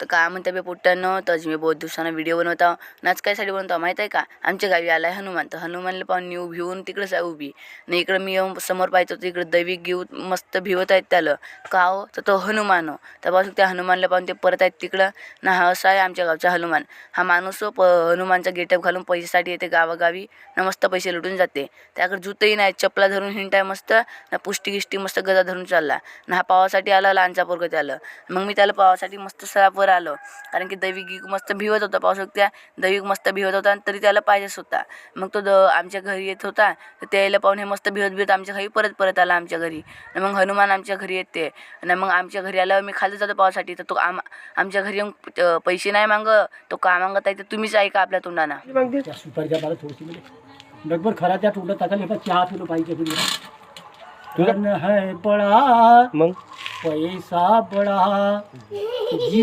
तर काय म्हणते बे पोट्टांनो, तर मी बहुत दिवसानं व्हिडिओ बनवता. नाच कायसाठी बनवता माहीत आहे का? आमच्या गावी आला आहे हनुमान. तर हनुमानला पाहून न्यू भिवून तिकडंच आहे उभी. आणि इकडं मी येऊन समोर पाहतो तर इकडं दैविक घेऊन मस्त भिवत आहेत त्याला. का हो? तर तो हनुमान हो. त्यापासून त्या हनुमानला पाहून ते परत आहेत तिकडं ना. हा असा आहे आमच्या गावचा हनुमान. हा माणूस हनुमानचा गेटअप घालून पैशासाठी येते गावागावी ना, मस्त पैसे लुटून जाते. त्याकडे जुतही नाही, चपला धरून हिंड आहे मस्त ना, पुष्टी गिष्टी मस्त गदा धरून चालला ना. हा पावासाठी आला लहानचा पोरगं त्याला. मग मी त्याला पावासाठी मस्त सरावर आलो, कारण की दैविक मस्त भिवत होता. पाहू शकता दैविक मस्त भिवत होता आणि तरी त्याला पाहिजेच होता. मग तो आमच्या घरी येत होता, तर त्याला पाहून हे मस्त भिवत भिवत आमच्या घरी परत आला आमच्या घरी. आणि मग हनुमान आमच्या घरी येते आणि मग आमच्या घरी आल्यावर मी खाली जातो पावासाठी. तर तो आमच्या घरी येऊन पैसे नाही मागत, तो का मागत आहे तर तुम्हीच ऐका आपल्या तोंडाना. सुपारीच्या बारा थोडीशी लगभग खरा त्या तोंडात टाकायला चहा पिलो पाहिजे तुला है बडा मग पैसा बडा जीव